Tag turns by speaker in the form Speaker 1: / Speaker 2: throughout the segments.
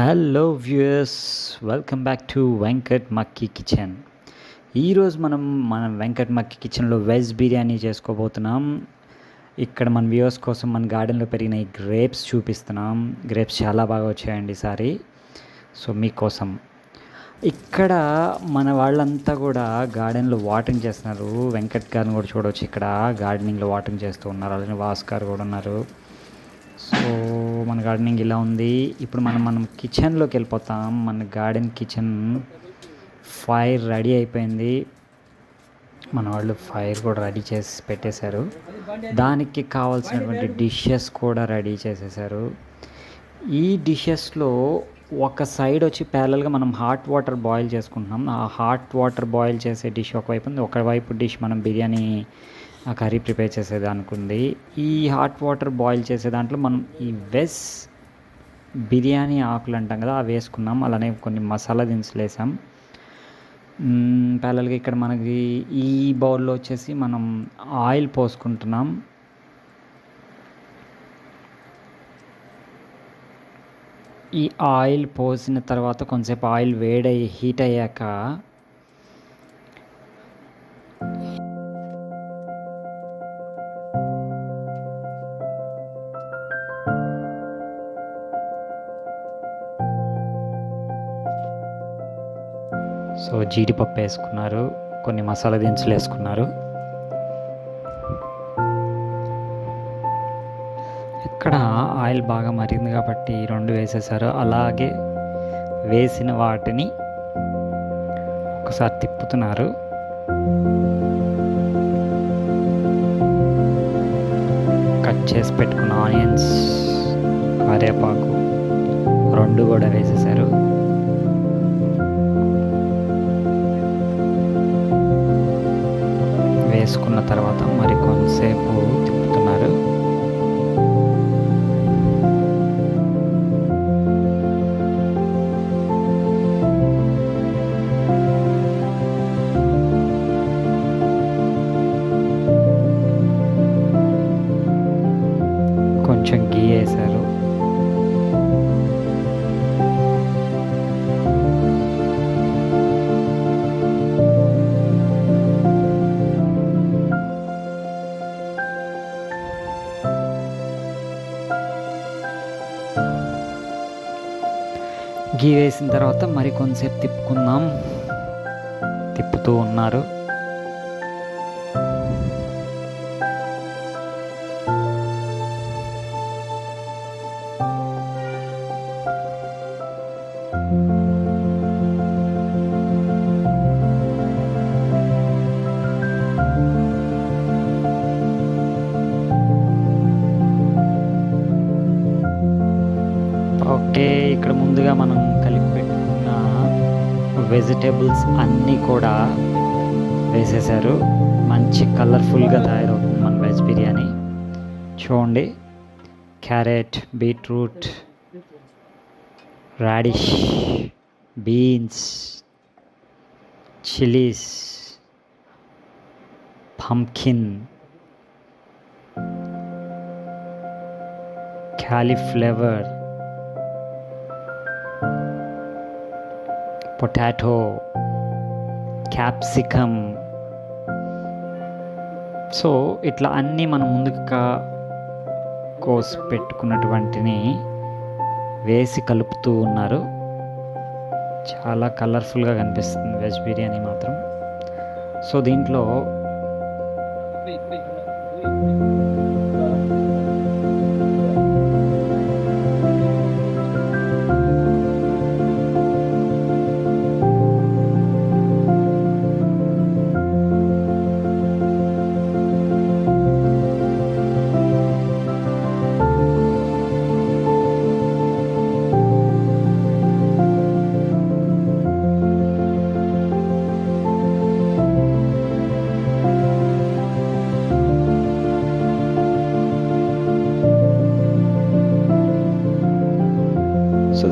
Speaker 1: Hello viewers, welcome back to Venkat Makki kitchen. ఈరోజు మన వెంకట్ మక్కీ కిచెన్లో వెజ్ బిర్యానీ చేసుకోబోతున్నాం. ఇక్కడ మన వ్యూయర్స్ కోసం మన గార్డెన్లో పెరిగిన ఈ గ్రేప్స్ చూపిస్తున్నాం. గ్రేప్స్ చాలా బాగా వచ్చాయండి ఈసారి. సో మీకోసం ఇక్కడ మన వాళ్ళంతా కూడా గార్డెన్లో వాటరింగ్ చేస్తున్నారు. వెంకట్ గారిని కూడా చూడవచ్చు, ఇక్కడ గార్డెనింగ్లో వాటరింగ్ చేస్తూ ఉన్నారు. అలాగే వాస్ గారు కూడా ఉన్నారు. సో మన గార్డెనింగ్ ఇలా ఉంది. ఇప్పుడు మనం కిచెన్లోకి వెళ్ళిపోతాం. మన గార్డెన్ కిచెన్ ఫైర్ రెడీ అయిపోయింది. మన వాళ్ళు ఫైర్ కూడా రెడీ చేసి పెట్టేశారు. దానికి కావాల్సినటువంటి డిషెస్ కూడా రెడీ చేసేసారు. ఈ డిషెస్లో ఒక సైడ్ వచ్చి ప్యారలల్గా మనం హాట్ వాటర్ బాయిల్ చేసుకుంటున్నాం. ఆ హాట్ వాటర్ బాయిల్ చేసే డిష్ ఒకవైపు ఉంది, ఒకవైపు డిష్ మనం బిర్యానీ కర్రీ ప్రిపేర్ చేసేదానికి ఉంది. ఈ హాట్ వాటర్ బాయిల్ చేసే దాంట్లో మనం ఈ వెజ్ బిర్యానీ ఆకులు అంటాం కదా, అవి వేసుకున్నాం. అలానే కొన్ని మసాలా దినుసులు వేసాం. ప్యారలల్గా ఇక్కడ మనకి ఈ బౌల్లో వచ్చేసి మనం ఆయిల్ పోసుకుంటున్నాం. ఈ ఆయిల్ పోసిన తర్వాత కొంచెంసేపు ఆయిల్ హీట్ అయ్యాక సో జీడిపప్పు వేసుకున్నారు, కొన్ని మసాలా దినుసులు వేసుకున్నారు. ఇక్కడ ఆయిల్ బాగా మరిగింది కాబట్టి రెండు వేసేసారు. అలాగే వేసిన వాటిని ఒకసారి తిప్పుతున్నారు. కట్ చేసి పెట్టుకున్న ఆనియన్స్, కరివేపాకు రెండు కూడా వేసేసారు. వేసుకున్న తర్వాత మరి కొంతసేపు తిప్పుతున్నారు. కొంచెం గీ వేశారు. గీ వేసిన తర్వాత మరి కొంతసేపు తిప్పుకుందాం. తిప్పుతూ ఉన్నారు. ఓకే, ఇక్కడ ముందుగా మనం కలిపి పెట్టుకున్న వెజిటేబుల్స్ అన్నీ కూడా వేసేసారు. మంచి కలర్ఫుల్గా తయారవుతుంది మన వెజ్ బిర్యానీ. చూడండి, carrot, beetroot, radish, beans, chillies, pumpkin, cauliflower, potato, capsicum. So ఇట్లా అన్నీ మనం ముందుగా కోసి పెట్టుకున్నటువంటిని వేసి కలుపుతూ ఉన్నారు. చాలా కలర్ఫుల్గా కనిపిస్తుంది వెజ్ బిర్యానీ మాత్రం. సో దీంట్లో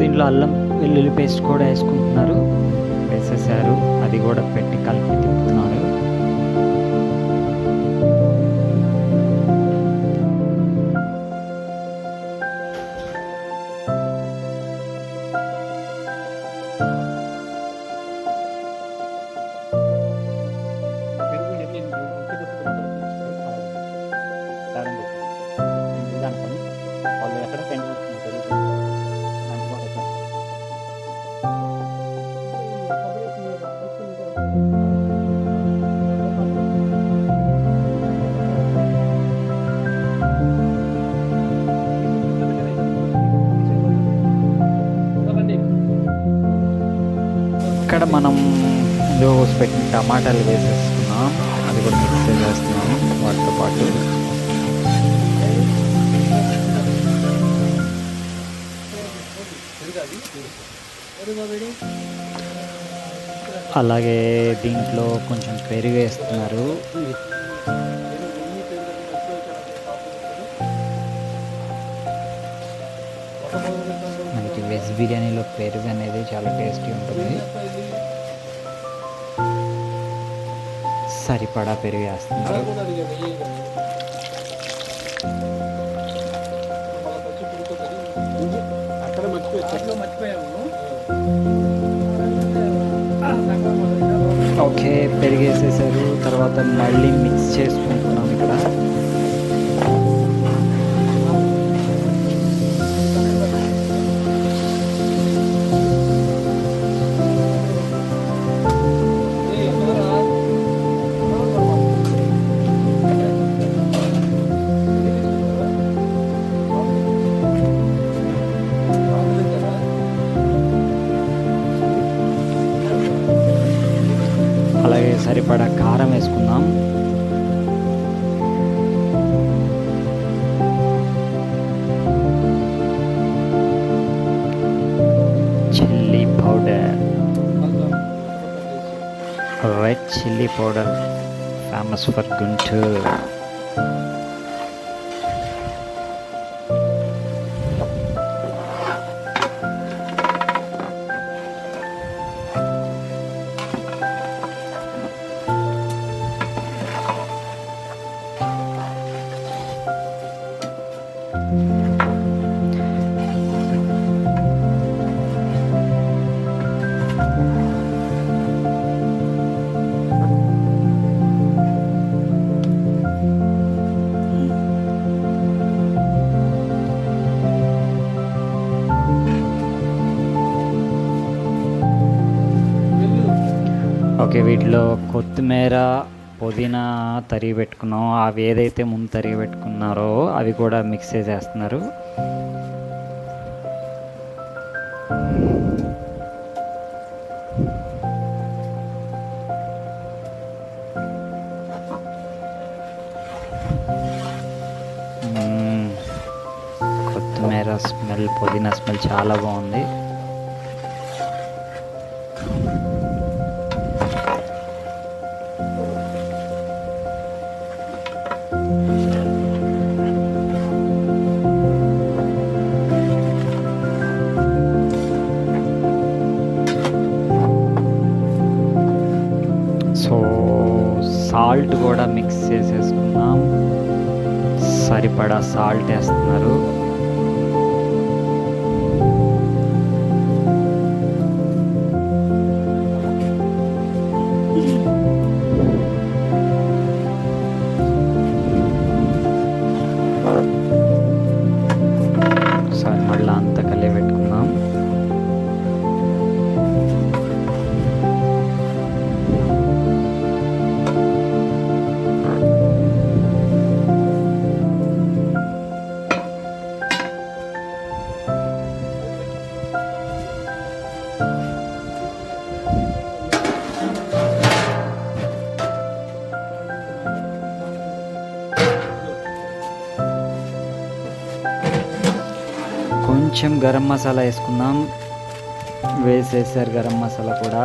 Speaker 1: దీంట్లో అల్లం వెల్లుల్లి పేస్ట్ కూడా వేసుకుంటున్నారు. వేసేసారు, అది కూడా పెట్టి కలిపి తిప్పుతున్నారు. ఎక్కడ పెండ్ ఇక్కడ మనం ముందు పెట్టిన టమాటాలు వేసేసుకున్నాం, అది కూడా మిక్స్ చేస్తున్నాం వాటితో పాటు. అలాగే దీంట్లో కొంచెం పెరుగు వేస్తున్నారు. మనకి వెజ్ బిర్యానీలో పెరుగు అనేది చాలా టేస్టీ ఉంటుంది. సరిపడా పెరుగు వేస్తున్నారు. ఓకే, పెరిగేసేసారు. తర్వాత మళ్ళీ మిక్స్ చేసుకుంటున్నాం ఇక్కడ. అలాగే సరిపడా కారం వేసుకుందాం. Chilli powder, red chilli powder, famous for Guntur. Okay, వీటిలో కొత్తిమీర, పుదీనా తరిగి పెట్టుకున్నాం. అవి ఏదైతే ముందు తరిగి పెట్టుకున్నారో అవి కూడా మిక్స్ చేసేస్తున్నారు. కొత్తిమీర స్మెల్, పుదీనా స్మెల్ చాలా బాగుంది. సో సాల్ట్ కూడా మిక్స్ చేసేసుకున్నాం. సరిపడా సాల్ట్ వేస్తున్నారు. సరే, మళ్ళీ అంతా కలిపి పెట్టుకున్నాం. కొంచెం గరం మసాలా వేసుకుందాం. వేసేసారు గరం మసాలా కూడా.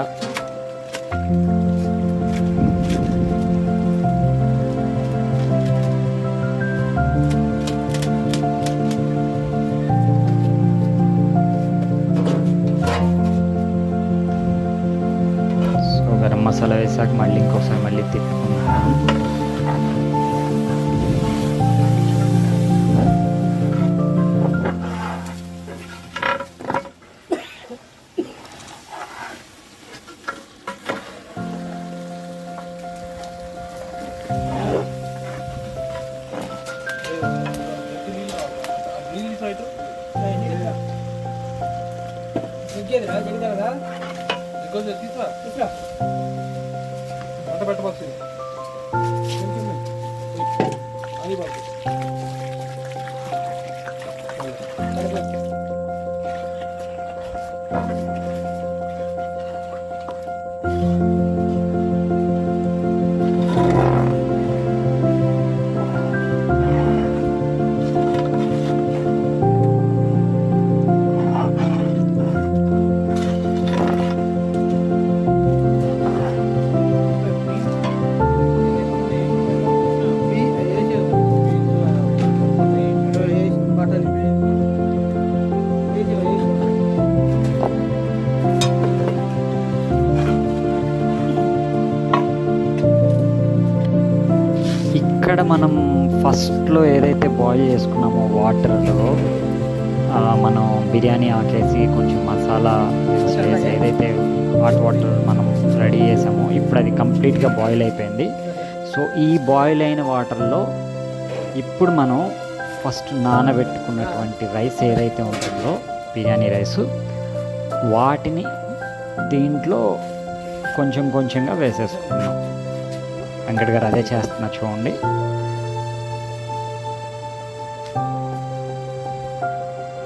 Speaker 1: సో గరం మసాలా వేసాక మళ్ళీ ఇంకోసారి మళ్ళీ తిప్పుకున్నాం.
Speaker 2: fighter?
Speaker 1: ఇక్కడ మనం ఫస్ట్లో ఏదైతే బాయిల్ చేసుకున్నామో వాటర్లో మనం బిర్యానీ ఆకేసి కొంచెం మసాలా వేసి ఏదైతే హాట్ వాటర్ మనం రెడీ చేసామో ఇప్పుడు అది కంప్లీట్గా బాయిల్ అయిపోయింది. సో ఈ బాయిల్ అయిన వాటర్లో ఇప్పుడు మనం ఫస్ట్ నానబెట్టుకున్నటువంటి రైస్ ఏదైతే ఉంటుందో బిర్యానీ రైసు వాటిని దీంట్లో కొంచెం కొంచెంగా వేసేసుకున్నాం. వెంకట్ గారు అదే చేస్తున్నా చూడండి.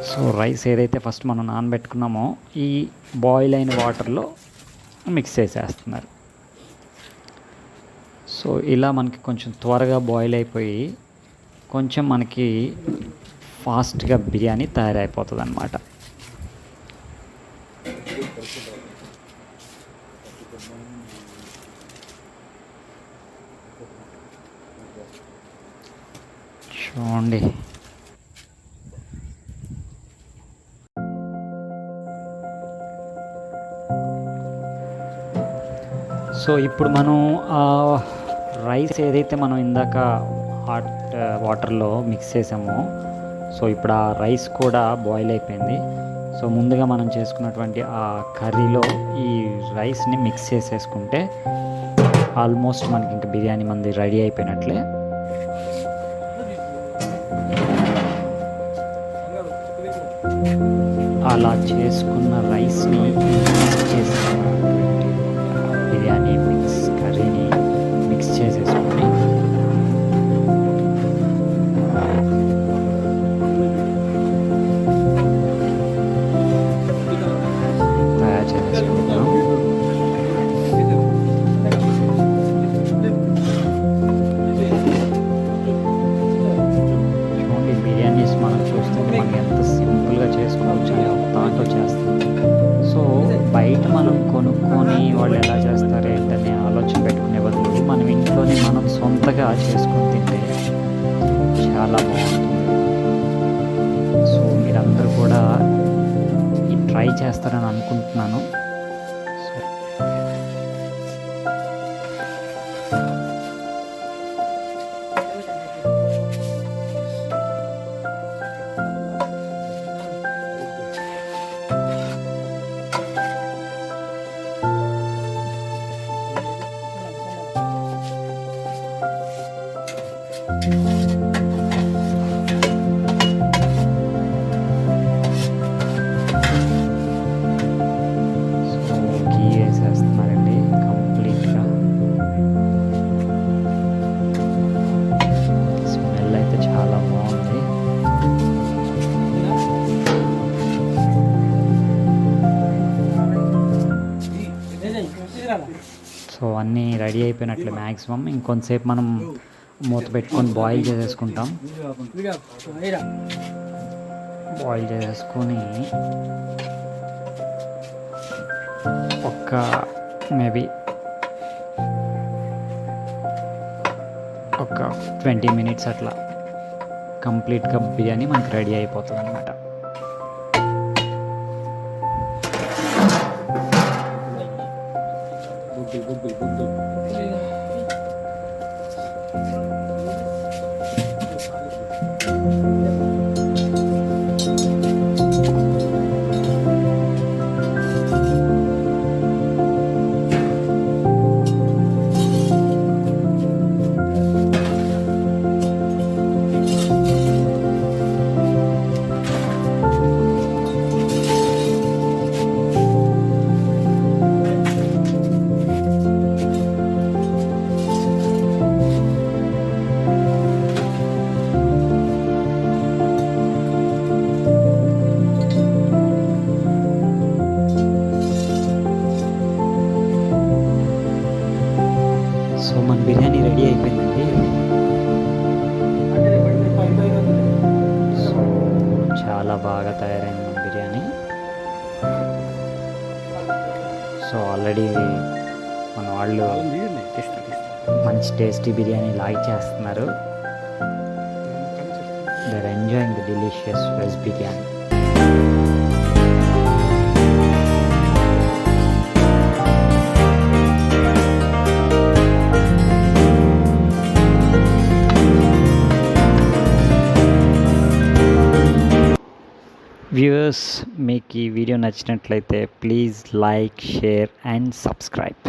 Speaker 1: సో రైస్ ఏదైతే ఫస్ట్ మనం నానబెట్టుకున్నామో ఈ బాయిల్ అయిన వాటర్లో మిక్స్ చేసేస్తున్నారు. సో ఇలా మనకి కొంచెం త్వరగా బాయిల్ అయిపోయి కొంచెం మనకి ఫాస్ట్గా బిర్యానీ తయారైపోతుంది అన్నమాట. చూడండి సో ఇప్పుడు మనం రైస్ ఏదైతే మనం ఇందాక హాట్ వాటర్లో మిక్స్ చేసామో సో ఇప్పుడు ఆ రైస్ కూడా బాయిల్ అయిపోయింది. సో ముందుగా మనం చేసుకున్నటువంటి ఆ కర్రీలో ఈ రైస్ని మిక్స్ చేసేసుకుంటే ఆల్మోస్ట్ మనకి ఇంకా బిర్యానీ మంది రెడీ అయిపోయినట్లే. అలా చేసుకున్న రైస్ని మిక్స్ చేసుకున్నటువంటి బిర్యానీ మిక్స్ కర్రీని మిక్స్ చేసేసుకొని తయారు చేసుకుంటాం. చూడండి బిర్యానీస్ మనం చూస్తుంటే మనకి ఎంత సింపుల్గా చేసుకోవచ్చు అనే ఒక థాట్ వచ్చేస్తుంది. సో బయట మనం కొనుక్కొని వాళ్ళు ఎలా చేస్తారు ఏంటనే ఆలోచన పెట్టుకునే బదులు మనం ఇంట్లోనే మనం సొంతగా చేసుకొని తింటే చాలా బాగుంటుంది. సో మీరందరూ కూడా ట్రై చేస్తారని అనుకుంటున్నాను. గీ వేసేస్తున్నారండి కంప్లీట్గా. స్మెల్ అయితే చాలా బాగుంది. సో అన్నీ రెడీ అయిపోయినట్లే మ్యాక్సిమం. ఇంకొంతసేపు మనం మూత పెట్టుకొని బాయిల్ చేసేసుకుంటాం. బాయిల్ చేసేసుకొని ఒక మేబీ ఒక 20 మినిట్స్ అట్లా కంప్లీట్గా బిర్యానీ మనకి రెడీ అయిపోతుంది అన్నమాట. బాగా తయారైంది మన బిర్యానీ. సో ఆల్రెడీ మన వాళ్ళు మంచి టేస్టీ బిర్యానీ లాగ్ చేస్తున్నారు. They are enjoying the delicious veg biryani. Viewers, మీకు ఈ వీడియో నచ్చినట్లయితే please like, share and subscribe.